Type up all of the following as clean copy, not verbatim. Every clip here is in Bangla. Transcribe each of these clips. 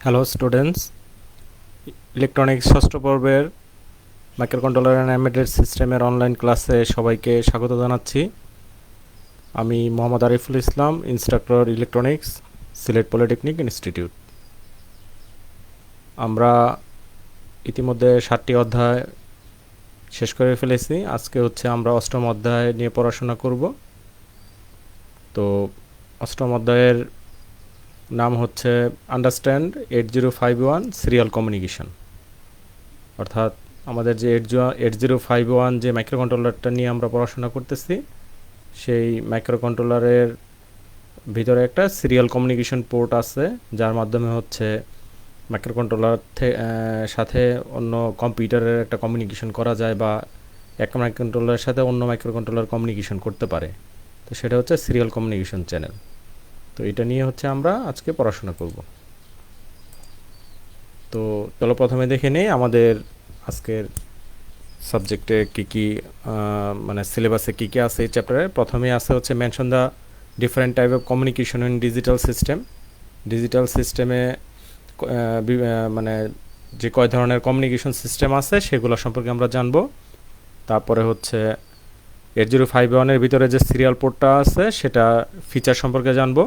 হ্যালো স্টুডেন্টস, ইলেকট্রনিক্স ষষ্ঠ পর্বের মাইক্রোকন্ট্রোলার অ্যান্ড এমবেডেড সিস্টেমের অনলাইন ক্লাসে সবাইকে স্বাগত জানাচ্ছি। আমি Mohammad Ariful Islam, instructor electronics, Sylhet polytechnic institute. আমরা ইতিমধ্যে 7টি অধ্যায় শেষ করে ফেলেছি। আজকে আমরা অষ্টম অধ্যায় নিয়ে পড়াশোনা করব। তো অষ্টম অধ্যায়ের নাম হচ্ছে আন্ডারস্ট্যান্ড 8051 সিরিয়াল কমিউনিকেশন। অর্থাৎ আমাদের যে 8051 যে মাইক্রোকন্ট্রোলারটা নিয়ে আমরা পড়াশোনা করতেছি, সেই মাইক্রোকন্ট্রোলারের ভিতরে একটা সিরিয়াল কমিউনিকেশন পোর্ট আছে, যার মাধ্যমে মাইক্রোকন্ট্রোলার সাথে অন্য কম্পিউটারের একটা কমিউনিকেশন করা যায়, বা এক মাইক্রোকন্ট্রোলারের সাথে অন্য মাইক্রোকন্ট্রোলার কমিউনিকেশন করতে পারে। তো সেটা হচ্ছে সিরিয়াল কমিউনিকেশন চ্যানেল। তো এটা নিয়ে আমরা আজকে পড়াশোনা করব। তো চলো প্রথমে দেখে নেই আমাদের আজকের সাবজেক্টে কী কী মানে সিলেবাসে কী কী আছে। এই চ্যাপ্টারে প্রথমে আছে mention the different type of communication in digital system. Digital সিস্টেমে মানে যে কয় ধরনের কমিউনিকেশন সিস্টেম আছে সেগুলো সম্পর্কে আমরা জানবো। তারপরে 8051-এর ভিতরে যে সিরিয়াল পোর্টটা আছে সেটা ফিচার সম্পর্কে জানবো।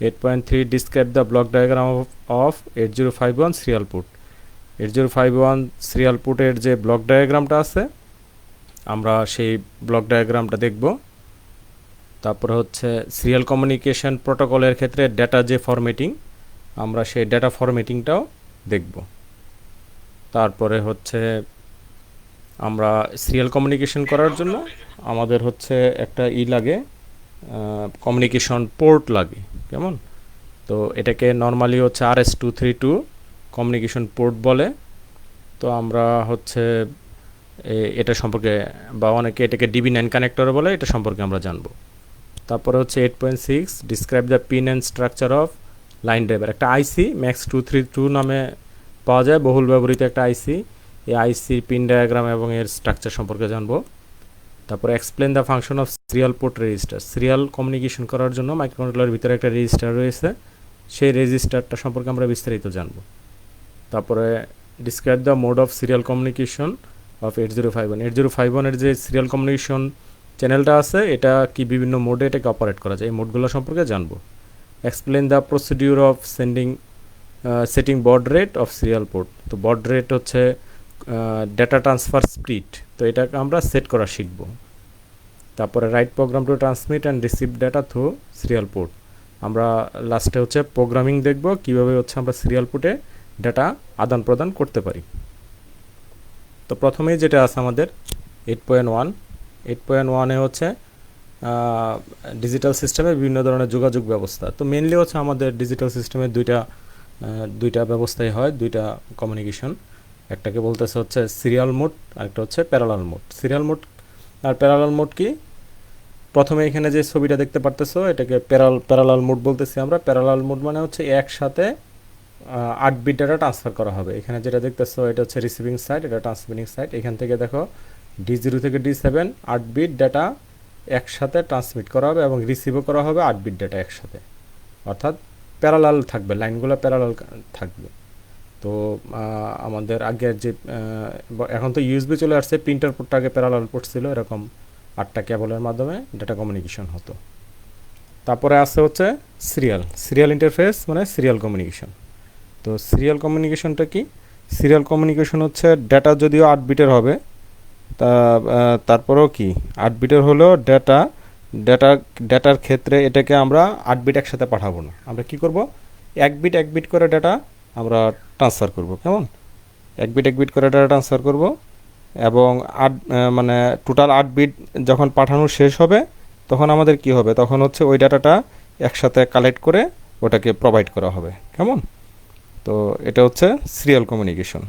8.3 describe the block diagram of 8051 serial port. 8051 serial পোর্টের যে ব্লক ডায়াগ্রামটা আছে, আমরা সেই ব্লক ডায়াগ্রামটা দেখব। তারপরে সিরিয়াল কমিউনিকেশন প্রোটোকলের ক্ষেত্রে ডেটা যে ফরম্যাটিং, আমরা সেই ডেটা ফরম্যাটিংটাও দেখব। তারপরে আমরা সিরিয়াল কমিউনিকেশন করার জন্য আমাদের একটা লাগে, কমিউনিকেশন পোর্ট লাগে। কেমন? তো এটাকে নর্মালি RS-232 কমিউনিকেশন পোর্ট বলে। তো আমরা এটা সম্পর্কে, বা অনেকে এটাকে DB9 কানেক্টর বলে, এটা সম্পর্কে আমরা জানবো। তারপরে 8.6 describe the pin and structure of line driver. একটা আইসি MAX232 নামে পাওয়া যায়, বহুল ব্যবহৃত একটা আইসি। এই আইসির পিন ডায়াগ্রাম এবং এর স্ট্রাকচার সম্পর্কে জানবো। তারপরে explain the function of serial port register. Serial communication করার জন্য মাইক্রোকন্ট্রোলারের ভিতরে একটা রেজিস্টার রয়েছে, সেই রেজিস্টারটা সম্পর্কে আমরা বিস্তারিত জানবো। তারপরে describe the mode of serial communication of 8051। 8051-এর যে সিরিয়াল কমিউনিকেশন চ্যানেলটা আছে, এটা কি বিভিন্ন মোডে এটাকে অপারেট করা যায়, এই মোডগুলো সম্পর্কে জানবো। Explain the procedure of setting baud rate of serial port. তো baud rate data transfer speed, তো এটাকে আমরা সেট করা শিখব। তারপরে write program to transmit and receive data through serial port. আমরা লাস্টে প্রোগ্রামিং দেখব, কীভাবে আমরা সিরিয়াল পোর্টে ডেটা আদান প্রদান করতে পারি। তো প্রথমেই যেটা আছে আমাদের 8.1, 8.1-এ ডিজিটাল সিস্টেমে বিভিন্ন ধরনের যোগাযোগ ব্যবস্থা। তো মেনলি আমাদের ডিজিটাল সিস্টেমে দুইটা ব্যবস্থাই হয়, দুইটা কমিউনিকেশন। একটাকে বলতেছে সিরিয়াল মোড, আরেকটা parallel mode. Serial mode are parallel mode কি? প্রথমে এখানে যে ছবিটা দেখতে পারতেছো, এটাকে প্যারালাল মোড বলতেছি আমরা। প্যারালাল মোড মানে একসাথে 8 বিট ডাটা ট্রান্সফার করা হবে। এখানে যেটা দেখতেছো এটা রিসিভিং সাইড, এটা ট্রান্সমিটিং সাইড। এখান থেকে দেখো D0 থেকে D7 8 বিট ডাটা একসাথে ট্রান্সমিট করা হবে এবং রিসিভও করা হবে 8 বিট ডাটা একসাথে, অর্থাৎ প্যারালাল থাকবে, লাইনগুলো প্যারালাল থাকবে। তো আমাদের আগে এখন তো ইউএসবি চলে আসছে, প্রিন্টার পোর্টটা আগে প্যারালাল পোর্ট ছিল, এরকম 8টা কেবলের মাধ্যমে ডেটা কমিউনিকেশন হতো। তারপরে সিরিয়াল ইন্টারফেস, মানে সিরিয়াল কমিউনিকেশন। তো সিরিয়াল কমিউনিকেশনটা কি? সিরিয়াল কমিউনিকেশন ডেটা যদিও 8 বিটের হবে, তারপরেও কি 8 বিটের হলেও ডেটার ক্ষেত্রে এটাকে আমরা 8 বিট একসাথে পাঠাবো না। আমরা কি করব, এক বিট করে ডেটা আমরা ট্রান্সফার করব। কেমন? এক বিট করে ডেটা ট্রান্সফার করব, এবং মানে টোটাল 8 বিট যখন পাঠানো শেষ হবে, তখন আমাদের কি হবে, তখন ওই ডাটাটা একসাথে কালেক্ট করে ওটাকে প্রোভাইড করা হবে। কেমন? তো এটা সিরিয়াল কমিউনিকেশন।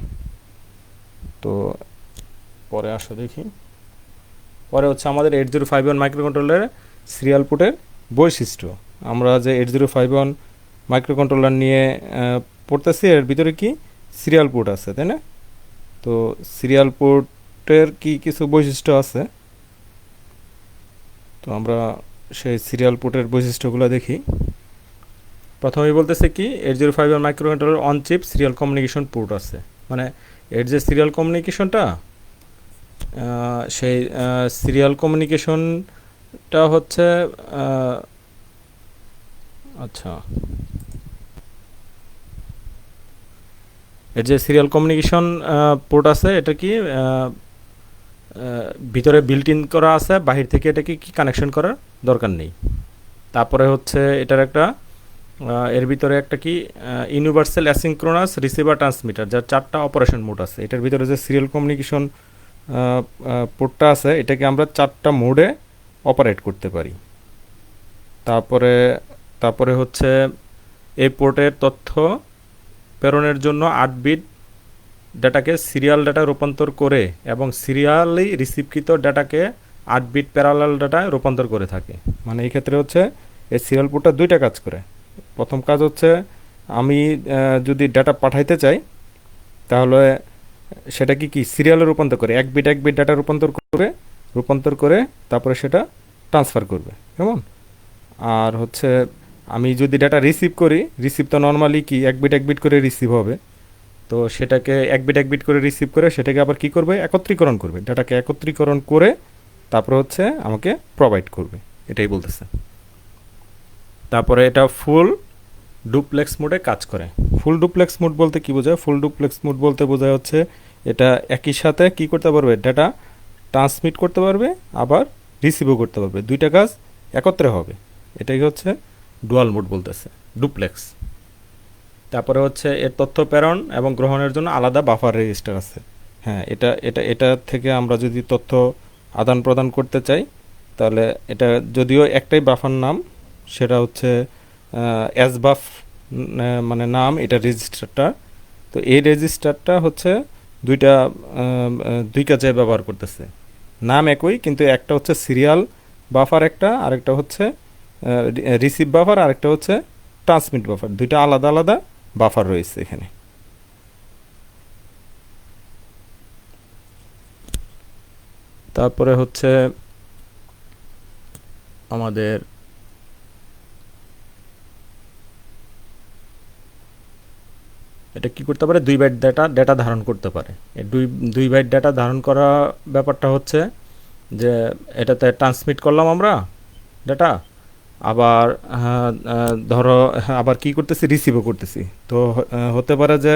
তো পরে আসো দেখি, পরে আমাদের 8051 মাইক্রোকন্ট্রোলারের সিরিয়াল পোর্টের বৈশিষ্ট্য। আমরা যে 8051 মাইক্রোকন্ট্রোলার নিয়ে পড়তেছি, এর ভিতরে কি সিরিয়াল পোর্ট আছে, তাই না? তো সিরিয়াল পোর্টের কি কিছু বৈশিষ্ট্য আছে, তো আমরা সেই সিরিয়াল পোর্টের বৈশিষ্ট্যগুলো দেখি। প্রথমেই বলতেছে কি 8051 microcontroller on chip serial communication port আছে, মানে এর যে সিরিয়াল কমিউনিকেশনটা, সেই সিরিয়াল কমিউনিকেশনটা হচ্ছে আচ্ছা, এর যে সিরিয়াল কমিউনিকেশন পোর্ট আছে এটা কি ভিতরে বিল্ট ইন করা আছে, বাহির থেকে এটাকে কি কানেকশন করার দরকার নেই। তারপরে হচ্ছে এটার একটা এর ভিতরে একটা কি ইউনিভার্সাল অ্যাসিনক্রোনাস রিসিভার ট্রান্সমিটার, যার 4টা অপারেশন মোড আছে। এটার ভিতরে যে সিরিয়াল কমিউনিকেশন পোর্টটা আছে এটাকে আমরা 4টা মোডে অপারেট করতে পারি। তারপরে তারপরে হচ্ছে এই পোর্টের তথ্য প্রেরণের জন্য 8 বিট ডাটাকে সিরিয়াল ডাটা রূপান্তর করে এবং সিরিয়ালি রিসিভকৃত ডাটাকে 8 বিট প্যারালাল ডাটায় রূপান্তর করে থাকে। মানে এই ক্ষেত্রে হচ্ছে এই সিরিয়াল পোর্টটা দুইটা কাজ করে। প্রথম কাজ হচ্ছে আমি যদি ডাটা পাঠাইতে চাই তাহলে সেটা কি সিরিয়ালে রূপান্তর করে 1 বিট ডাটা রূপান্তর করে তারপরে সেটা ট্রান্সফার করবে, কেমন। আর হচ্ছে আমি যদি ডাটা রিসিভ করি, রিসিভ তো নর্মালি কি 1 বিট করে রিসিভ হবে, তো সেটাকে 1 বিট করে রিসিভ করে সেটাকে আবার কি করবে, একত্রীকরণ করবে, ডাটাকে একত্রীকরণ করে তারপরে হচ্ছে আমাকে প্রোভাইড করবে, এটাই বলতেছে। তারপরে এটা ফুল ডুপ্লেক্স মোডে কাজ করে। ফুল ডুপ্লেক্স মোড বলতে কি বোঝায়? ফুল ডুপ্লেক্স মোড বলতে বোঝায় হচ্ছে এটা একই সাথে কি করতে পারবে, ডাটা ট্রান্সমিট করতে পারবে আবার রিসিভও করতে পারবে, দুইটা কাজ একত্রে হবে, এটাই হচ্ছে ডুয়াল মোড বলতেছে, ডুপ্লেক্স। তারপরে হচ্ছে এর তথ্য প্রেরণ এবং গ্রহণের জন্য আলাদা বাফার রেজিস্টার আছে। হ্যাঁ, এটা থেকে আমরা যদি তথ্য আদান প্রদান করতে চাই তাহলে এটা যদিও একটাই বাফার নাম, সেটা হচ্ছে এসবাফ মানে নাম এটা রেজিস্টারটা। তো এই রেজিস্টারটা হচ্ছে দুই কাজে ব্যবহার করতেছে, নাম একই কিন্তু একটা হচ্ছে সিরিয়াল বাফার একটা, আরেকটা হচ্ছে রিসিভ বাফার, আরেকটা হচ্ছে ট্রান্সমিট বাফার, দুইটা আলাদা আলাদা বাফার রয়েছে এখানে। তারপরে হচ্ছে আমাদের এটা কি করতে পারে, 2 বাইট ডেটা ধারণ করতে পারে। এই দুই বাইট ডেটা ধারণ করা ব্যাপারটা হচ্ছে যে এটাতে ট্রান্সমিট করলাম আমরা ডেটা, আবার ধরো আবার কি করতেছি, রিসিভও করতেছি। তো হতে পারে যে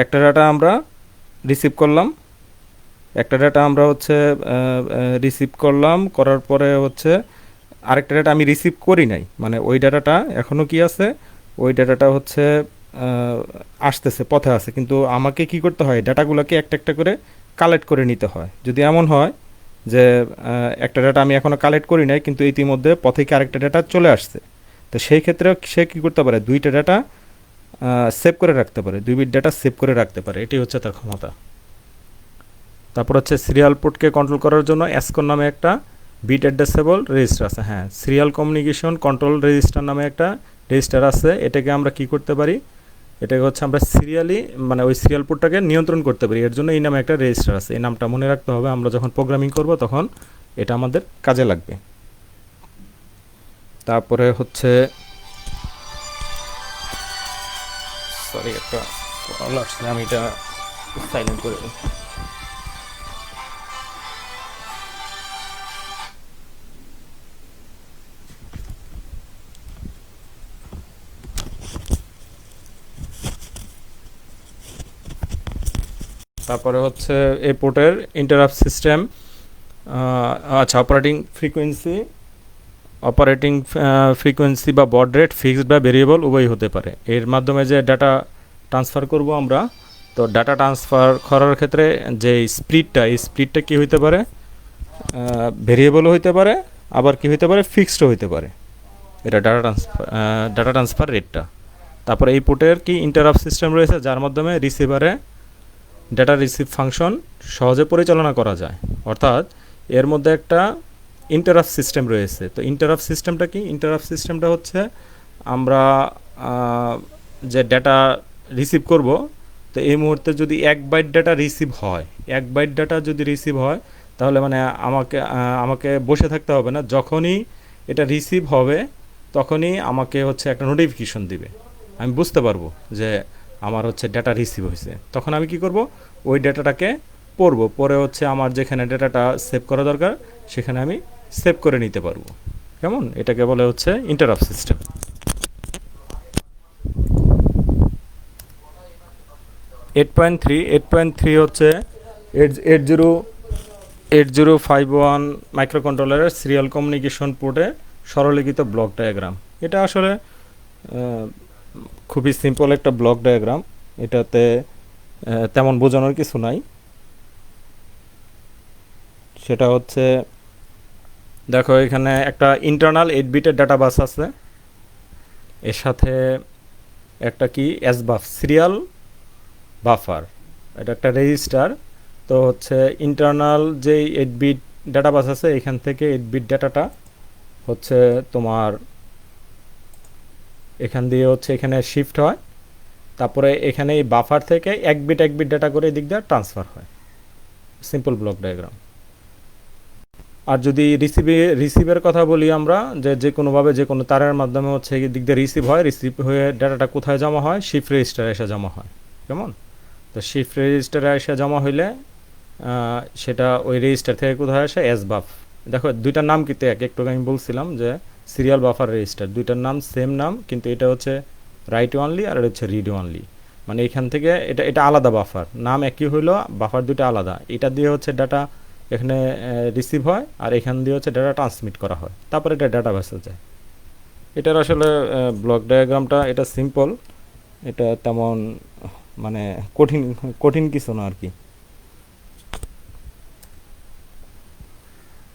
একটা ডাটা আমরা রিসিভ করলাম, রিসিভ করলাম, করার পরে হচ্ছে আরেকটা ডাটা আমি রিসিভ করি নাই, মানে ওই ডাটাটা এখনও কি আছে, ওই ডাটাটা হচ্ছে আসতেছে, পথে আছে, কিন্তু আমাকে কি করতে হয়, ডাটাগুলোকে একটা একটা করে কালেক্ট করে নিতে হয়। যদি এমন হয় যে একটা ডাটা আমি এখনও কালেক্ট করি নাই কিন্তু ইতিমধ্যে পথে কি আরেকটা ডাটা চলে আসছে, তো সেই ক্ষেত্রে সে কী করতে পারে, দুইটা ডাটা সেভ করে রাখতে পারে, 2 বিট ডাটা সেভ করে রাখতে পারে, এটি হচ্ছে তার ক্ষমতা। তারপর হচ্ছে সিরিয়াল পোর্টকে কন্ট্রোল করার জন্য এসকন নামে একটা বিট অ্যাড্রেসেবল রেজিস্টার আছে। হ্যাঁ, সিরিয়াল কমিউনিকেশন কন্ট্রোল রেজিস্টার নামে একটা রেজিস্টার আছে। এটাকে আমরা কি করতে পারি, এটাকে হচ্ছে আমরা সিরিয়ালি মানে ওই সিরিয়াল পোর্টটাকে নিয়ন্ত্রণ করতে পারি, এর জন্য এই নামে একটা রেজিস্টার আছে। এই নামটা মনে রাখতে হবে, আমরা যখন প্রোগ্রামিং করব তখন এটা আমাদের কাজে লাগবে। তারপরে হচ্ছে সরি একটা কল আসছে, আমি এটা সাইলেন্ট করে দিই। তারপরে হচ্ছে এই পোর্টের ইন্টারাপ্ট সিস্টেম, আচ্ছা অপারেটিং ফ্রিকোয়েন্সি বা বড রেট ফিক্সড বা ভেরিয়েবল উভয়ই হতে পারে। এর মাধ্যমে যে ডাটা ট্রান্সফার করব আমরা, তো ডাটা ট্রান্সফার করার ক্ষেত্রে যে স্পিডটা, এই স্পিডটা কী হইতে পারে, ভেরিয়েবলও হইতে পারে, আবার কি হইতে পারে, ফিক্সডও হইতে পারে, এটা ডাটা ট্রান্সফার রেটটা। তারপরে এই পোর্টের কি ইন্টারাপ্ট সিস্টেম রয়েছে যার মাধ্যমে রিসিভারে ডেটা রিসিভ ফাংশন সহজে পরিচালনা করা যায়, অর্থাৎ এর মধ্যে একটা ইন্টারাপ্ট সিস্টেম রয়েছে। তো ইন্টারাপ্ট সিস্টেমটা কি, ইন্টারাপ্ট সিস্টেমটা হচ্ছে আমরা যে ডেটা রিসিভ করব, তো এই মুহূর্তে যদি 1 বাইট ডেটা রিসিভ হয়, 1 বাইট ডেটা যদি রিসিভ হয় তাহলে মানে আমাকে বসে থাকতে হবে না, যখনই এটা রিসিভ হবে তখনই আমাকে হচ্ছে একটা নোটিফিকেশন দিবে, আমি বুঝতে পারবো যে আমার হচ্ছে ডেটা রিসিভ হয়েছে। তখন আমি কি করব, ওই ডেটাটাকে পড়বো, পরে হচ্ছে আমার যেখানে ডেটাটা সেভ করা দরকার সেখানে আমি সেভ করে নিতে পারবো। কেমন, এটাকে বলে হচ্ছে ইন্টারাপ্ট সিস্টেম। 8.3 হচ্ছে 805.1 মাইক্রোকন্ট্রোলারের সিরিয়াল কমিউনিকেশন পোর্টে সরলীকৃত ব্লক ডায়াগ্রাম। এটা আসলে খুবই সিম্পল একটা ব্লক ডায়াগ্রাম, এটাতে তেমন বোঝানোর কিছু নাই। সেটা হচ্ছে দেখো এখানে একটা ইন্টারনাল 8 বিটের ডাটা বাস আছে, এর সাথে একটা কি এসবাফ সিরিয়াল বাফার, এটা একটা রেজিস্টার। তো হচ্ছে ইন্টারনাল যে 8 বিট ডাটা বাস আছে এখান থেকে 8 বিট ডাটাটা হচ্ছে তোমার এখান দিয়ে হচ্ছে এখানে শিফট হয়, তারপরে এখানে এই বাফার থেকে 1 বিট ডাটা করে এদিক দিয়ে ট্রান্সফার হয়। Simple block diagram. আর যদি রিসিভের কথা বলি আমরা, যে কোনোভাবে যে কোনো তারের মাধ্যমে হচ্ছে দিক দিয়ে রিসিভ হয়, রিসিভ হয়ে ডাটাটা কোথায় জমা হয়, শিফট রেজিস্টারে এসে জমা হয়। কেমন, তো শিফট রেজিস্টারে এসে জমা হইলে সেটা ওই রেজিস্টার থেকে কোথায় আসে, এসবাফ। দেখো দুইটার নাম কিন্তু একটু আমি বলছিলাম যে সিরিয়াল বাফার রেজিস্টার, দুইটার নাম সেম নাম, কিন্তু এটা হচ্ছে রাইট ওয়ানলি আর এটা হচ্ছে রিড ওয়ানলি। মানে এখান থেকে এটা আলাদা বাফার, নাম একই হইলো, বাফার দুটো আলাদা। এটা দিয়ে হচ্ছে ডাটা এখানে রিসিভ হয় আর এখান দিয়ে হচ্ছে ডাটা ট্রান্সমিট করা হয়, তারপরে এটা ডাটা বেসে যায়। এটার আসলে ব্লক ডায়াগ্রামটা এটা সিম্পল, এটা তেমন মানে কঠিন কঠিন কিছু না আর কি।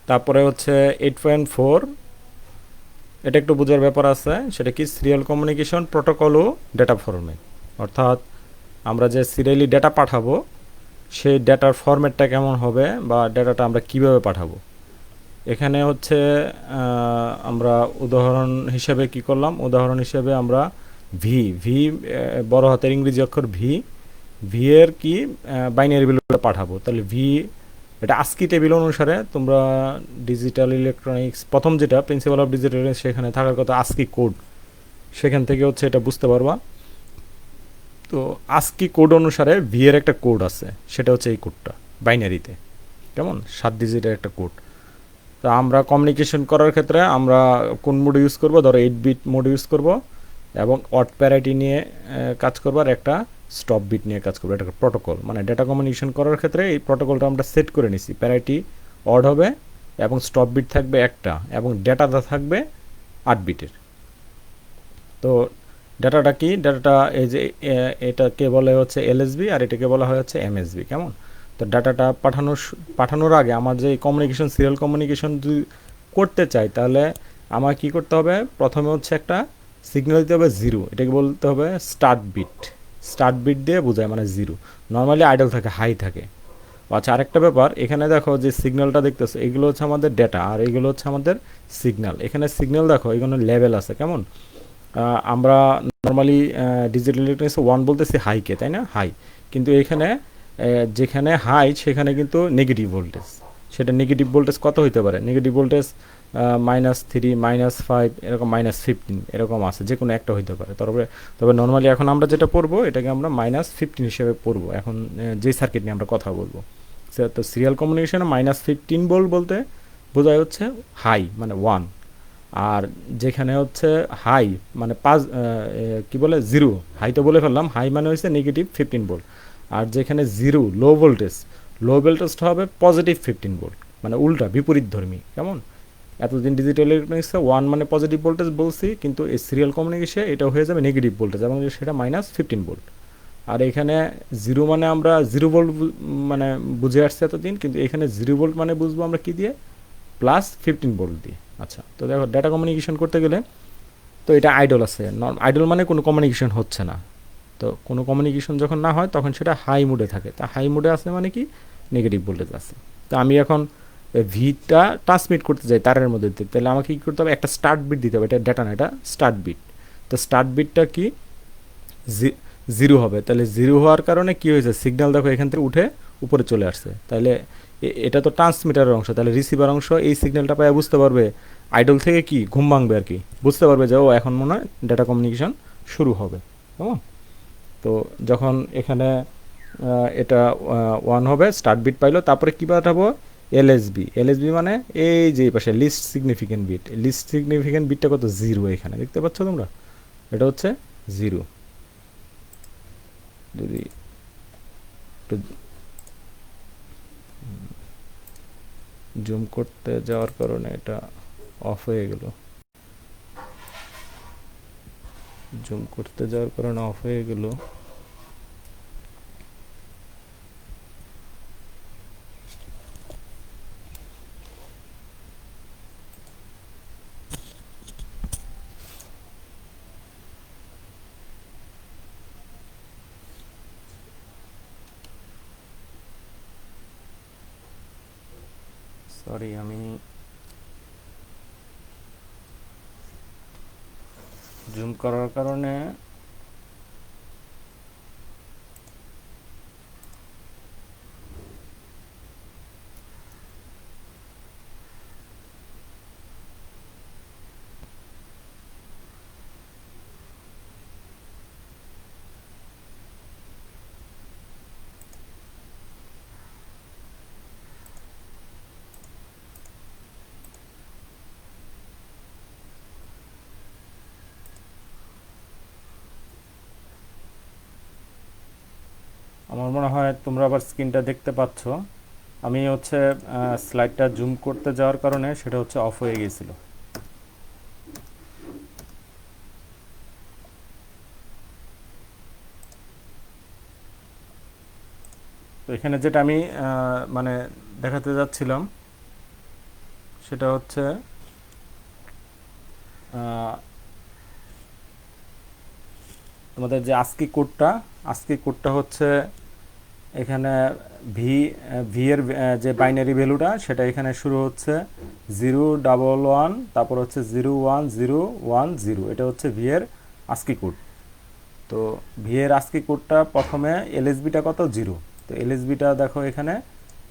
তারপরে হচ্ছে 8.4, এটা একটু বোঝার ব্যাপার আছে, সেটা কি সিরিয়াল কমিউনিকেশন প্রোটোকল ও ডেটা ফরম্যাট। অর্থাৎ আমরা যে সিরিয়ালি ডেটা পাঠাবো সেই ডেটার ফরম্যাটটা কেমন হবে বা ডেটাটা আমরা কিভাবে পাঠাবো। এখানে হচ্ছে আমরা উদাহরণ হিসেবে কি করলাম, উদাহরণ হিসেবে আমরা ভি বড় হাতের ইংরেজি অক্ষর ভি এর কি বাইনারি ভ্যালুটা পাঠাবো। তাহলে এটা আস্কি টেবিল অনুসারে, তোমরা ডিজিটাল ইলেকট্রনিক্স প্রথম যেটা প্রিন্সিপাল অফ ডিজিটাল সেখানে থাকার কথা আস্কি কোড, সেখান থেকে হচ্ছে এটা বুঝতে পারবা। তো আস্কি কোড অনুসারে ভি এর একটা কোড আছে, সেটা হচ্ছে এই কোডটা বাইনারিতে, কেমন 7 ডিজিটের একটা কোড। তো আমরা কমিউনিকেশন করার ক্ষেত্রে আমরা কোন মোড ইউজ করব, ধরো 8 বিট মোড ইউজ করব এবং অড প্যারিটি নিয়ে কাজ করব আর একটা স্টপ বিট নিয়ে কাজ করবো। এটা প্রোটোকল, মানে ডেটা কমিউনিকেশন করার ক্ষেত্রে এই প্রোটোকলটা আমরা সেট করে নিছি। প্যারিটি অড হবে এবং স্টপ বিট থাকবে একটা এবং ডেটাটা থাকবে 8 বিটের। তো ডাটাটা কি, ডাটাটা এই যে এটাকে বলে হচ্ছে এলএসবি আর এটাকে বলা হয় হচ্ছে এমএসবি। কেমন, তো ডাটাটা পাঠানোর আগে আমার যে কমিউনিকেশন সিরিয়াল কমিউনিকেশন যদি করতে চাই তাহলে আমার কি করতে হবে, প্রথমে হচ্ছে একটা সিগন্যাল দিতে হবে 0, এটাকে বলতে হবে স্টার্ট বিট দিয়ে বোঝায় মানে 0। নর্মালি আইডল থাকে, হাই থাকে। আচ্ছা, আরেকটা ব্যাপার, এখানে দেখো যে সিগন্যালটা দেখতেছো এগুলো হচ্ছে আমাদের ডেটা আর এগুলো হচ্ছে আমাদের সিগন্যাল। এখানে সিগন্যাল দেখো এখানে লেভেল আছে। কেমন, আমরা নর্মালি ডিজিটাল ইলেকট্রনিক্সে 1 বলতেছি হাইকে, তাই না, হাই। কিন্তু এখানে যেখানে হাই সেখানে কিন্তু নেগেটিভ ভোল্টেজ, সেটা নেগেটিভ ভোল্টেজ কত হইতে পারে, নেগেটিভ ভোল্টেজ -3 -5 এরকম -15 এরকম আছে, যে কোনো একটা হইতে পারে। তবে নর্মালি এখন আমরা যেটা পড়বো এটাকে আমরা -15 হিসেবে পড়বো এখন, যে সার্কিট নিয়ে আমরা কথা বলবো। তো সিরিয়াল কমিউনিকেশনে -15 ভোল্ট বলতে বোঝায় হচ্ছে হাই মানে 1, আর যেখানে হচ্ছে হাই মানে 5 কি বলে 0, হাই তো বলে ফেললাম, হাই মানে হচ্ছে -15 ভোল্ট। আর যেখানে 0 লো ভোল্টেজটা হবে +15 ভোল্ট, মানে উল্টা বিপরীত ধর্মী। কেমন, এতদিন ডিজিটাল ইলেকট্রনিক্সে 1 মানে পজিটিভ ভোল্টেজ বলছি, কিন্তু এই সিরিয়াল কমিউনিকেশনে এটা হয়ে যাবে নেগেটিভ ভোল্টেজ এবং সেটা -15 ভোল্ট। আর এখানে 0 মানে আমরা 0 ভোল্ট মানে বুঝে আসছি এতদিন, কিন্তু এখানে 0 ভোল্ট মানে বুঝবো আমরা কি দিয়ে, +15 ভোল্ট দিয়ে। আচ্ছা, তো দেখো ডেটা কমিউনিকেশন করতে গেলে তো এটা আইডল আছে, আইডল মানে কোনো কমিউনিকেশন হচ্ছে না। তো কোনো কমিউনিকেশন যখন না হয় তখন সেটা হাই মুডে থাকে। তা হাই মুডে আছে মানে কি, নেগেটিভ ভোল্টেজ আছে। তো আমি এখন ভিটা ট্রান্সমিট করতে চাই তারের মধ্যে দিতে, তাহলে আমাকে কী করতে হবে, একটা স্টার্ট বিট দিতে হবে। এটা ডেটা না, এটা স্টার্ট বিট। তো স্টার্ট বিটটা কি 0 হবে, তাহলে 0 হওয়ার কারণে কি হয়েছে, সিগন্যাল দেখো এখান থেকে উঠে উপরে চলে আসছে। তাহলে এটা তো ট্রান্সমিটারের অংশ, তাহলে রিসিভার অংশ এই সিগন্যালটা পায় বুঝতে পারবে আইডল থেকে কি ঘুম ভাঙবে আর কি, বুঝতে পারবে যে ও এখন মনে হয় ডেটা কমিউনিকেশন শুরু হবে। কেমন? তো যখন এখানে এটা 1 হবে, স্টার্ট বিট পাইলো, তারপরে কী পাঠাবো, এলএসবি। এলএসবি মানে এই যে পাশে least significant bit. Least significant বিটটা কত, 0 এখানে দেখতে পাচ্ছ তোমরা, এটা হচ্ছে 0। যদি একটু জুম করতে যাওয়ার কারণে এটা অফ হয়ে গেল, জুম করতে যাওয়ার কারণে অফ হয়ে গেল। সরি, আমি জুম করার কারণে আমার মনে হয় তোমরা আবার স্ক্রিনটা দেখতে পাচ্ছ। আমি হচ্ছে স্লাইডটা জুম করতে যাওয়ার কারণে সেটা হচ্ছে অফ হয়ে গিয়েছিল। তো এখানে যেটা আমি মানে দেখাতে যাচ্ছিলাম সেটা হচ্ছে তোমাদের যে আজকি কোডটা হচ্ছে এখানে ভি এর যে বাইনারি ভ্যালুটা সেটা এখানে শুরু হচ্ছে 011, তারপর হচ্ছে 01010, এটা হচ্ছে ভি এর আজকি কোড। তো ভি এর আজকি কোডটা প্রথমে এলএসবিটা কত, 0। তো এলএসবিটা দেখো এখানে,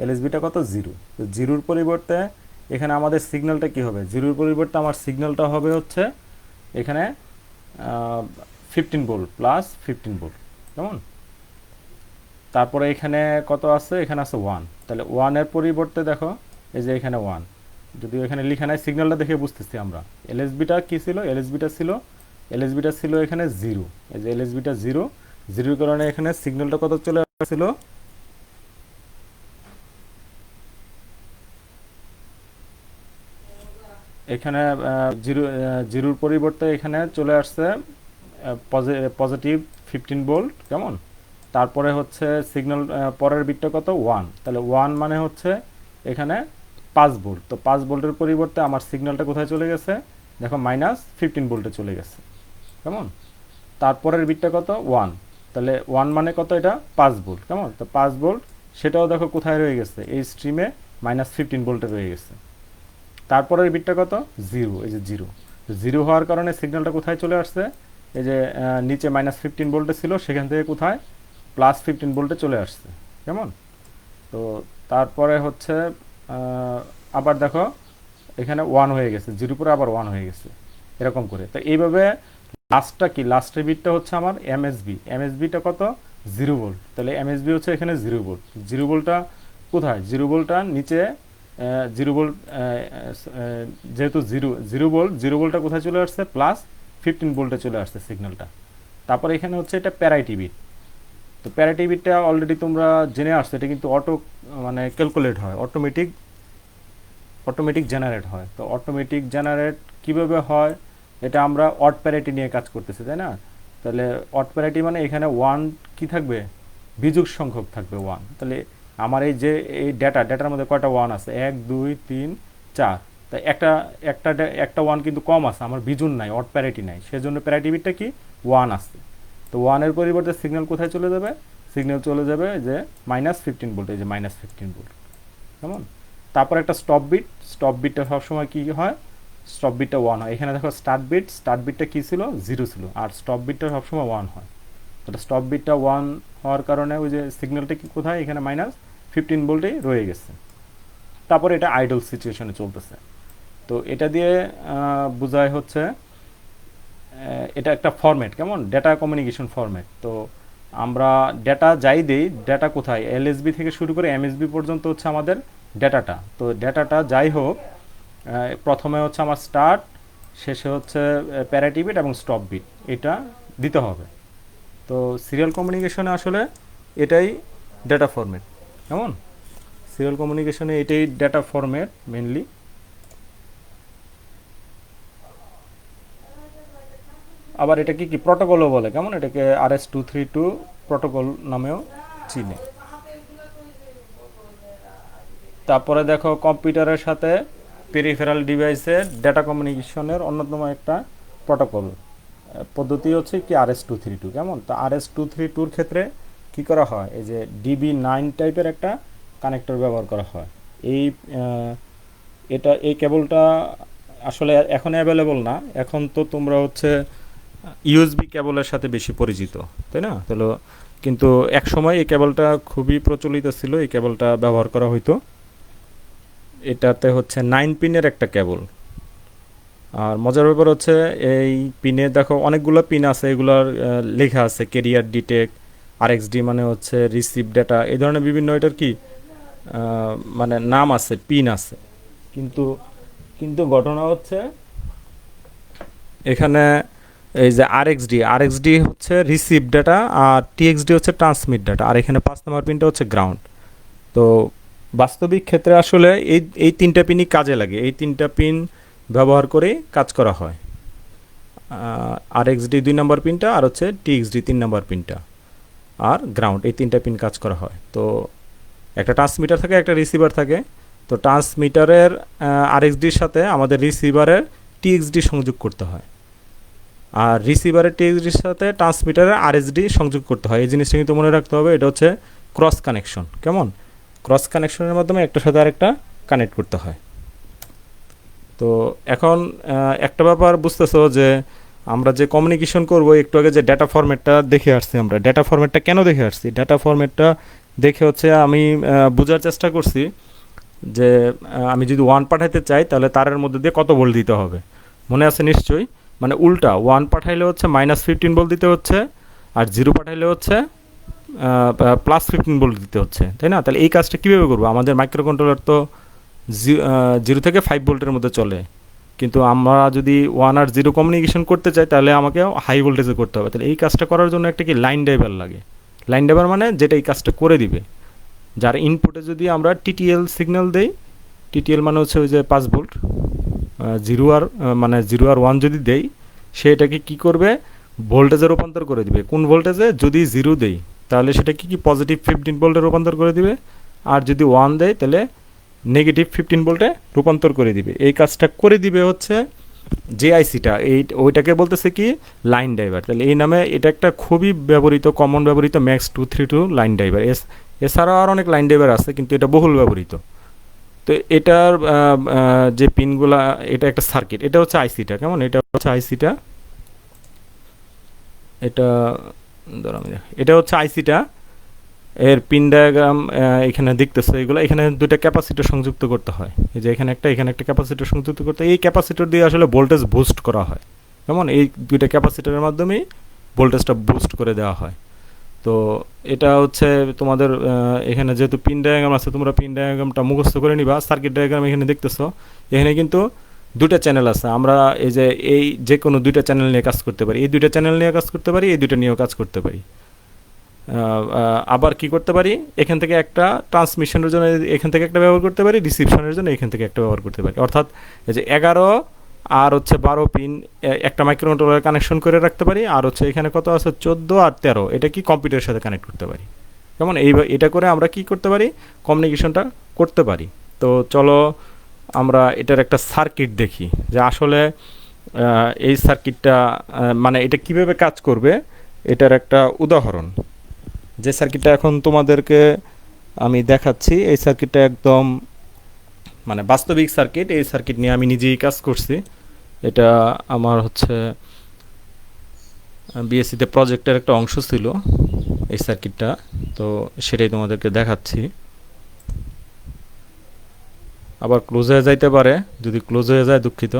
এলএসবিটা কত, 0। তো 0-র পরিবর্তে এখানে আমাদের সিগন্যালটা কি হবে, 0-র পরিবর্তে আমার সিগন্যালটা হবে হচ্ছে এখানে 15 ভোল্ট প্লাস 15 ভোল্ট। কেমন? তারপরে এখানে কত আছে, এখানে আছে 1। তাহলে 1-এর পরিবর্তে দেখো এই যে এখানে 1, যদিও এখানে লেখা নাই, সিগন্যালটা দেখে বুঝতেছি আমরা। এলএসবিটা কি ছিল, এলএসবিটা ছিল এখানে 0। এই যে এলএসবিটা 0-0 কারণে এখানে সিগন্যালটা কত চলে আসছিল, এখানে 0-0-র পরিবর্তে এখানে চলে আসছে পজিটিভ 15 ভোল্ট। কেমন? তারপরে হচ্ছে সিগন্যাল পরের বিটটা কত, 1। তাহলে 1 মানে হচ্ছে এখানে 5 ভোল্ট। তো 5 ভোল্টের পরিবর্তে আমার সিগন্যালটা কোথায় চলে গেছে, দেখো -15 ভোল্টে চলে গেছে। কেমন? তারপরের বিটটা কত, 1। তাহলে 1 মানে কত, এটা 5 ভোল্ট। কেমন? তো 5 ভোল্ট সেটাও দেখো কোথায় রয়ে গেছে, এই স্ট্রিমে -15 ভোল্টে রয়ে গেছে। তারপরের বিটটা কত, 0। এই যে 0 হওয়ার কারণে সিগন্যালটা কোথায় চলে আসছে, এই যে নিচে -15 ভোল্টে ছিল, সেখান থেকে কোথায় +15 ভোল্টে চলে আসছে। কেমন? তো তারপরে হচ্ছে আবার দেখো এখানে 1 হয়ে গেছে, 0 পরে আবার 1 হয়ে গেছে, এরকম করে। তো এইভাবে লাস্টটা কি, লাস্টের বিটটা হচ্ছে আমার এমএসবিটা কত, 0 ভোল্ট। তাহলে এমএসবি হচ্ছে এখানে 0 ভোল্ট। 0 ভোল্টটা কোথায়, 0 ভোল্টটা নিচে 0 ভোল্ট, যেহেতু 0 ভোল্টটা কোথায় চলে আসছে, +15 ভোল্টে চলে আসছে সিগন্যালটা। তারপরে এখানে হচ্ছে এটা প্যারাইটি বিট। তো প্যারিটি বিটটা অলরেডি তোমরা জেনে আসছো, এটা কিন্তু মানে ক্যালকুলেট হয়, অটোমেটিক জেনারেট হয়। তো অটোমেটিক জেনারেট কিভাবে হয়, এটা আমরা অড প্যারিটি নিয়ে কাজ করতেছি, তাই না? তাহলে অড প্যারিটি মানে এখানে 1 কি থাকবে, বিজোড় সংখ্যক থাকবে 1। তাহলে আমার এই যে এই ডেটার মধ্যে কয়টা 1 আছে, 1 2 3 4। তাই একটা 1 কিন্তু কম আছে, আমার বিজোড় নাই, অড প্যারিটি নাই, সেজন্য প্যারিটি বিটটা কি 1 আসছে। তো 1-এর পরিবর্তে সিগন্যাল কোথায় চলে যাবে, সিগন্যাল চলে যাবে যে -15 ভোল্ট, এই যে -15 ভোল্ট। কেমন? তারপর একটা স্টপ বিটটা সবসময় কী হয়, স্টপ বিটটা 1 হয়। এখানে দেখো স্টার্ট বিটটা কী ছিল, 0 ছিল, আর স্টপ বিটটা সবসময় 1 হয়। তাহলে স্টপ বিটটা 1 হওয়ার কারণে ওই যে সিগন্যালটা কি কোথায়, এখানে -15 ভোল্টেই রয়ে গেছে। তারপরে এটা আইডল সিচুয়েশনে চলতেছে। তো এটা দিয়ে বোঝায় হচ্ছে এটা একটা ফরম্যাট, কেমন ডেটা কমিউনিকেশন ফরম্যাট। তো আমরা ডেটা যাই দেই, ডেটা কোথায় এলএসবি থেকে শুরু করে এমএসবি পর্যন্ত হচ্ছে আমাদের ডেটাটা। তো ডেটাটা যাই হোক, প্রথমে হচ্ছে আমার স্টার্ট, শেষে হচ্ছে প্যারিটি বিট এবং স্টপ বিট, এটা দিতে হবে। তো সিরিয়াল কমিউনিকেশনে আসলে এটাই ডেটা ফরম্যাট, কেমন সিরিয়াল কমিউনিকেশনে এটাই ডেটা ফরম্যাট মেনলি। আবার এটাকে কি প্রটোকলও বলে, কেমন এটাকে RS-232 প্রটোকল নামেও চিনে। তারপরে দেখো কম্পিউটারের সাথে পেরিফেরাল ডিভাইসের ডেটা কমিউনিকেশনের অন্যতম একটা প্রটোকল পদ্ধতি হচ্ছে কি RS-232, কেমন। তো RS-232-র ক্ষেত্রে কি করা হয়, এই যে DB9 টাইপের একটা কানেক্টর ব্যবহার করা হয়। এই এই কেবলটা আসলে এখন অ্যাভেলেবল না, এখন তো তোমরা হচ্ছে ইউএসবি কেবলের সাথে বেশি পরিচিত, তাই না? তাহলে কিন্তু এক সময় এই কেবলটা খুবই প্রচলিত ছিল, এই কেবলটা ব্যবহার করা হইতো। এটাতে হচ্ছে 9 পিনের একটা কেবল। আর মজার ব্যাপার হচ্ছে এই পিনে দেখো অনেকগুলো পিন আছে, এগুলোর লেখা আছে ক্যারিয়ার ডিটেক্ট, RxD মানে হচ্ছে রিসিভ ডেটা, এই ধরনের বিভিন্ন এটার কি মানে নাম আছে, পিন আছে। কিন্তু কিন্তু ঘটনা হচ্ছে এখানে এই যে RxD হচ্ছে রিসিভ ডাটা, আর TXD হচ্ছে ট্রান্সমিট ডাটা, আর এখানে 5 নম্বর পিনটা হচ্ছে গ্রাউন্ড। তো বাস্তবিক ক্ষেত্রে আসলে এই এই তিনটা পিনই কাজে লাগে, এই তিনটা পিন ব্যবহার করে কাজ করা হয়। RxD 2 নম্বর পিনটা, আর হচ্ছে TXD 3 নম্বর পিনটা, আর গ্রাউন্ড, এই তিনটা পিন কাজ করা হয়। তো একটা ট্রান্সমিটার থাকে, একটা রিসিভার থাকে। তো ট্রান্সমিটারের RxDর সাথে আমাদের রিসিভারের TXD সংযোগ করতে হয়, আর রিসিভারের TXDর সাথে ট্রান্সমিটারের RxD সংযোগ করতে হয়। এই জিনিসটা কিন্তু মনে রাখতে হবে, এটা হচ্ছে ক্রস কানেকশন, কেমন ক্রস কানেকশনের মাধ্যমে একটার সাথে আরেকটা কানেক্ট করতে হয়। তো এখন একটা ব্যাপার বুঝতেছো যে আমরা যে কমিউনিকেশন করব, একটু আগে যে ডেটা ফরম্যাটটা দেখে আসছি, আমরা ডেটা ফরম্যাটটা কেন দেখে আসছি, ডেটা ফরম্যাটটা দেখে হচ্ছে আমি বোঝার চেষ্টা করছি যে আমি যদি 1 পাঠাইতে চাই তাহলে তারের মধ্যে দিয়ে কত ভোল্ট দিতে হবে, মনে আছে নিশ্চয়ই। মানে উল্টা 1 পাঠাইলে হচ্ছে -15 ভোল্ট দিতে হচ্ছে, আর 0 পাঠাইলে হচ্ছে +15 ভোল্ট দিতে হচ্ছে, তাই না? তাহলে এই কাজটা কীভাবে করবো? আমাদের মাইক্রো কন্ট্রোলার তো 0 থেকে 5 ভোল্টের মধ্যে চলে, কিন্তু আমরা যদি 1 আর 0 কমিউনিকেশন করতে চাই তাহলে আমাকে হাই ভোল্টেজে করতে হবে। তাহলে এই কাজটা করার জন্য একটা কি লাইন ড্রাইভার লাগে। লাইন ড্রাইভার মানে যেটা এই কাজটা করে দিবে, যার ইনপুটে যদি আমরা TTL সিগন্যাল দেই, TTL মানে হচ্ছে ওই যে 5 ভোল্ট, 0 আর মানে 0 আর 1 যদি দেই, সেটাকে কি করবে, ভোল্টেজে রূপান্তর করে দিবে। কোন ভোল্টেজে? যদি 0 দেই তাহলে সেটা কি পজিটিভ 15 ভোল্টে রূপান্তর করে দিবে, আর যদি 1 দেয় তাহলে নেগেটিভ 15 ভোল্টে রূপান্তর করে দিবে। এই কাজটা করে দিবে হচ্ছে যে আইসিটা, ওইটাকে বলতেছে কি লাইন ড্রাইভার। তাহলে এই নামে এটা একটা খুবই ব্যবহৃত, কমন ব্যবহৃত MAX232 লাইন ড্রাইভার। এছাড়াও আর অনেক লাইন ড্রাইভার আছে, কিন্তু এটা বহুল ব্যবহৃত। তো এটার যে পিনগুলা, এটা একটা সার্কিট, এটা হচ্ছে আইসিটা, কেমন এটা হচ্ছে আইসিটা, এটা ধর আমি এটা হচ্ছে আইসিটা, এর পিন ডায়াগ্রাম এখানে দেখতেছো, এগুলো এখানে দুইটা ক্যাপাসিটর সংযুক্ত করতে হয়। এই যে এখানে একটা ক্যাপাসিটর সংযুক্ত করতে, এই ক্যাপাসিটর দিয়ে আসলে ভোল্টেজ বুস্ট করা হয়, যেমন এই দুইটা ক্যাপাসিটরের মাধ্যমেই ভোল্টেজটা বুস্ট করে দেওয়া হয়। তো এটা হচ্ছে তোমাদের এখানে যেহেতু পিন ডায়াগ্রাম আছে, তোমরা পিন ডায়াগ্রামটা মুখস্থ করে নিবা। সার্কিট ডায়াগ্রাম এখানে দেখতেছো, এখানে কিন্তু দুইটা চ্যানেল আছে। আমরা এই যে যে কোনো দুইটা চ্যানেল নিয়ে কাজ করতে পারি, এই দুইটা চ্যানেল নিয়ে কাজ করতে পারি, এই দুইটা নিয়েও কাজ করতে পারি। আবার কি করতে পারি, এখান থেকে একটা ট্রান্সমিশনের জন্য এখান থেকে একটা ব্যবহার করতে পারি, রিসিপশনের জন্য এখান থেকে একটা ব্যবহার করতে পারি। অর্থাৎ এই যে 11 আর হচ্ছে 12 পিন একটা মাইক্রোকন্ট্রোলার কানেকশন করে রাখতে পারি, আর হচ্ছে এখানে কত আছে 14 আর 13, এটা কি কম্পিউটারের সাথে কানেক্ট করতে পারি। যেমন এটা করে আমরা কি করতে পারি, কমিউনিকেশনটা করতে পারি। তো চলো আমরা এটার একটা সার্কিট দেখি, যে আসলে এই সার্কিটটা মানে এটা কিভাবে কাজ করবে, এটার একটা উদাহরণ। যে সার্কিটটা এখন তোমাদেরকে আমি দেখাচ্ছি, এই সার্কিটটা একদম মানে বাস্তবিক সার্কিট। এই সার্কিট নিয়ে আমি নিজেই কাজ করছি, এটা আমার হচ্ছে বিএসসিতে প্রজেক্টের একটা অংশ ছিল এই সার্কিটটা। তো সেটাই তোমাদেরকে দেখাচ্ছি। আবার ক্লোজ হয়ে যাইতে পারে, যদি ক্লোজ হয়ে যায় দুঃখিত।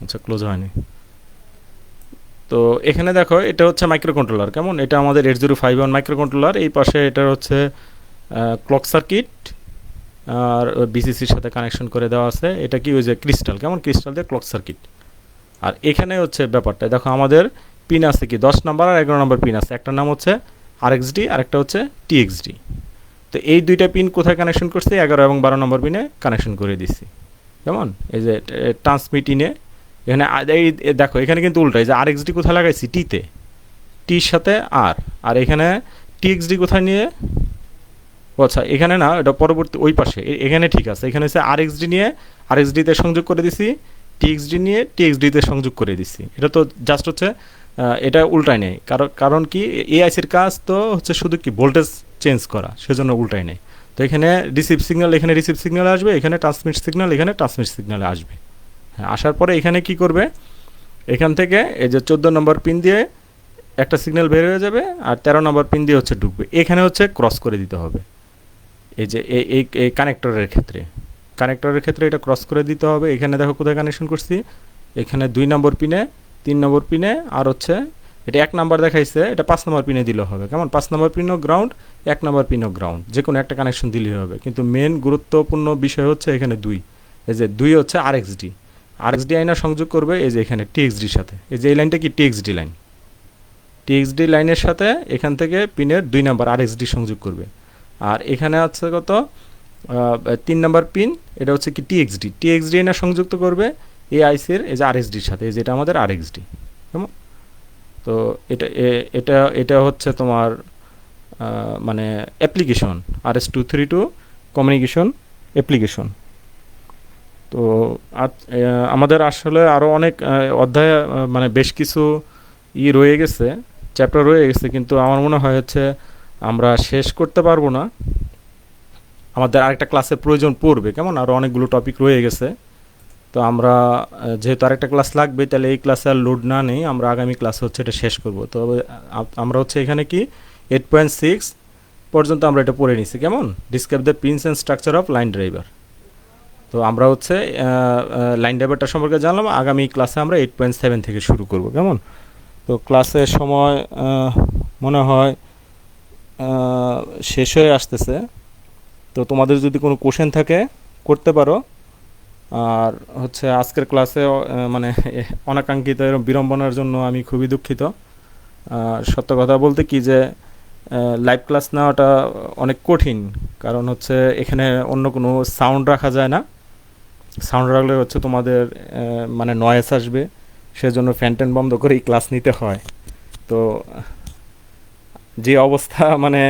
আচ্ছা, ক্লোজ হয়নি। তো এখানে দেখো এটা হচ্ছে মাইক্রো কন্ট্রোলার, কেমন, এটা আমাদের 8051 মাইক্রো কন্ট্রোলার। এই পাশে এটা হচ্ছে ক্লক সার্কিট, আর বিসিসির সাথে কানেকশন করে দেওয়া আছে। এটা কি ওই যে ক্রিস্টাল, কেমন, ক্রিস্টাল দিয়ে ক্লক সার্কিট। আর এখানে হচ্ছে ব্যাপারটা দেখো, আমাদের পিন আছে কি 10 নাম্বার আর 11 নাম্বার পিন আছে। একটা নাম হচ্ছে আরএক্সডি আর একটা হচ্ছে টিএক্সডি। তো এই দুইটা পিন কোথায় কানেকশন করছি, 11 এবং 12 নম্বর পিনে কানেকশন করে দিছি। কেমন, এই যে ট্রান্সমিটিনে এখানে দেখো এখানে কিন্তু উল্টা, এই যে আরএক্সডি কোথায় লাগাইছি, টিতে, টির সাথে আর আর এখানে টিএক্সডি কোথায় নিয়ে, আচ্ছা এখানে না, এটা পরবর্তী ওই পাশে, এখানে ঠিক আছে। এখানে হচ্ছে আরএক্সডি নিয়ে আরএক্সডিতে সংযোগ করে দিছি, টিএক্সডি নিয়ে টিএক্সডিতে সংযোগ করে দিছি। এটা তো জাস্ট হচ্ছে এটা উল্টায় নেই, কারণ কি এআইসির কাজ তো হচ্ছে শুধু কি ভোল্টেজ চেঞ্জ করা, সেজন্য উল্টায় নেই। তো এখানে রিসিভ সিগন্যাল এখানে রিসিভ সিগন্যাল আসবে, এখানে ট্রান্সমিট সিগন্যাল এখানে ট্রান্সমিট সিগন্যালে আসবে। হ্যাঁ, আসার পরে এখানে কি করবে, এখান থেকে এই যে 14 নম্বর পিন দিয়ে একটা সিগন্যাল বের হয়ে যাবে, আর 13 নম্বর পিন দিয়ে হচ্ছে ঢুকবে। এখানে হচ্ছে ক্রস করে দিতে হবে, এই যে এই কানেক্টরের ক্ষেত্রে এটা ক্রস করে দিতে হবে। এখানে দেখো কোথায় কানেকশন করছি, এখানে 2 নম্বর পিনে, 3 নম্বর পিনে, আর হচ্ছে এটা 1 নাম্বার দেখাইছে, এটা 5 নম্বর পিনে দিলে হবে, কেমন, 5 নম্বর পিনও গ্রাউন্ড, 1 নম্বর পিনও গ্রাউন্ড, যে কোনো একটা কানেকশন দিলেই হবে। কিন্তু মেন গুরুত্বপূর্ণ বিষয় হচ্ছে এখানে 2, এই যে 2 হচ্ছে আরএক্সডি আইনা সংযোগ করবে এই যে এখানে টিএক্সডির সাথে। এই যে এই লাইনটা কি টিএক্সডি লাইন, টিএক্সডি লাইনের সাথে এখান থেকে পিনের 2 নাম্বার আরএক্সডি সংযোগ করবে। আর এখানে হচ্ছে কত 3 নাম্বার পিন, এটা হচ্ছে কি টিএক্সডি না সংযুক্ত করবে এই আইসির এই যে আরএসডির সাথে, যেটা আমাদের আরএক্সডি, কেমন। তো এটা এটা এটা হচ্ছে তোমার মানে অ্যাপ্লিকেশন, RS-232 কমিউনিকেশন অ্যাপ্লিকেশন। তো আমাদের আসলে আরও অনেক অধ্যায় মানে বেশ কিছু রয়ে গেছে, চ্যাপ্টার রয়ে গেছে, কিন্তু আমার মনে হয় হচ্ছে আমরা শেষ করতে পারবো না, আমাদের আরেকটা ক্লাসের প্রয়োজন পড়বে, কেমন, আরও অনেকগুলো টপিক রয়ে গেছে। তো আমরা যেহেতু আরেকটা ক্লাস লাগবে, তাহলে এই ক্লাসে আর লোড না নেই, আমরা আগামী ক্লাসে হচ্ছে এটা শেষ করব। তবে আমরা হচ্ছে এখানে কি 8.6 পর্যন্ত আমরা এটা পড়ে নিছি, কেমন, describe the pins and structure of line driver. তো আমরা হচ্ছে লাইন ড্রাইভারটা সম্পর্কে জানলাম। আগামী ক্লাসে আমরা 8.7 থেকে শুরু করব, কেমন। তো ক্লাসের সময় মনে হয় শেষ হয়ে আসতেছে। তো তোমাদের যদি কোনো কোশ্চেন থাকে করতে পারো। আর হচ্ছে আজকের ক্লাসে মানে অনাকাঙ্ক্ষিত এরকম বিড়ম্বনার জন্য আমি খুবই দুঃখিত। সত্য কথা বলতে কি যে লাইভ ক্লাস নেওয়াটা অনেক কঠিন, কারণ হচ্ছে এখানে অন্য কোনো সাউন্ড রাখা যায় না। সাউন্ড রাখলে হচ্ছে তোমাদের মানে নয়েস আসবে, সেজন্য ফ্যান ট্যান বন্ধ করেই ক্লাস নিতে হয়। তো যে অবস্থা মানে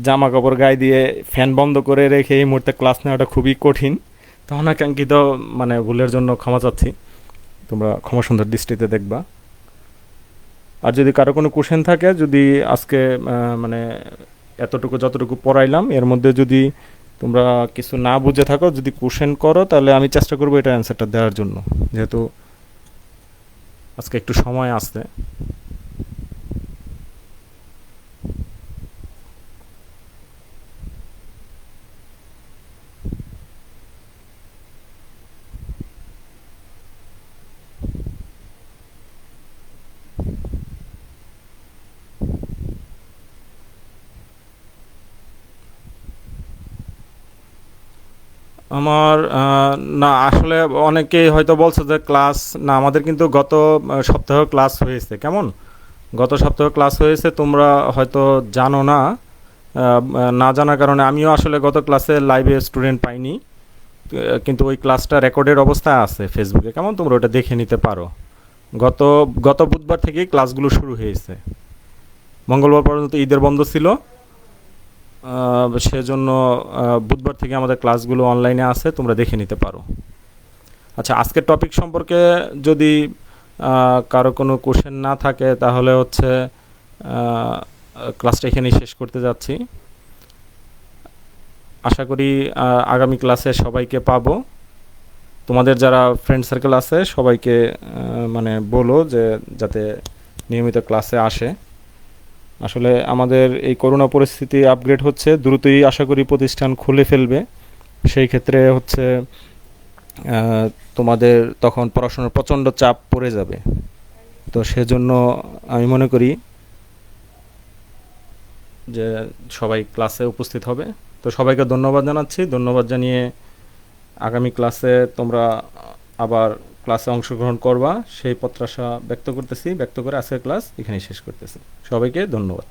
জামা কাপড় গায়ে দিয়ে ফ্যান বন্ধ করে রেখে এই মুহূর্তে ক্লাস নেওয়াটা খুবই কঠিন। তো অনাকাঙ্ক্ষিত মানে ভুলের জন্য ক্ষমা চাচ্ছি, তোমরা ক্ষমা সুন্দর দৃষ্টিতে দেখবা। আর যদি কারো কোনো কোশ্চেন থাকে, যদি আজকে মানে এতটুকু যতটুকু পড়াইলাম এর মধ্যে যদি তোমরা কিছু না বুঝে থাকো, যদি কোশ্চেন করো, তাহলে আমি চেষ্টা করবো এটা অ্যান্সারটা দেওয়ার জন্য, যেহেতু আজকে একটু সময় আসছে। আমার না আসলে অনেকেই হয়তো বলছে যে ক্লাস না, আমাদের কিন্তু গত সপ্তাহ ক্লাস হয়েছে, কেমন, গত সপ্তাহ ক্লাস হয়েছে, তোমরা হয়তো জানো না। না জানার কারণে আমিও আসলে গত ক্লাসে লাইভে স্টুডেন্ট পাইনি, কিন্তু ওই ক্লাসটা রেকর্ডের অবস্থায় আছে ফেসবুকে, কেমন, তোমরা ওটা দেখে নিতে পারো। গত গত বুধবার থেকেই ক্লাসগুলো শুরু হয়েছে, মঙ্গলবার পর্যন্ত ঈদের বন্ধ ছিল, সেজন্য বুধবার থেকে আমাদের ক্লাসগুলো অনলাইনে আছে, তোমরা দেখে নিতে পারো। আচ্ছা, আজকের টপিক সম্পর্কে যদি কারো কোনো কোশ্চেন না থাকে, তাহলে হচ্ছে ক্লাসটা এখানেই শেষ করতে যাচ্ছি। আশা করি আগামী ক্লাসে সবাইকে পাবো। তোমাদের যারা ফ্রেন্ড সার্কেল আছে সবাইকে মানে বলো যে যাতে নিয়মিত ক্লাসে আসে। আসলে আমাদের এই করোনা পরিস্থিতি আপগ্রেড হচ্ছে, দ্রুতই আশা করি প্রতিষ্ঠান খুলে ফেলবে। সেই ক্ষেত্রে হচ্ছে আহ, তোমাদের তখন পড়াশোনার প্রচণ্ড চাপ পড়ে যাবে। তো সেজন্য আমি মনে করি যে সবাই ক্লাসে উপস্থিত হবে। তো সবাইকে ধন্যবাদ জানাচ্ছি। ধন্যবাদ জানিয়ে আগামী ক্লাসে তোমরা আবার ক্লাসে অংশগ্রহণ করবা সেই প্রত্যাশা ব্যক্ত করে আজকের ক্লাস এখানেই শেষ করতেছি। সবাইকে ধন্যবাদ।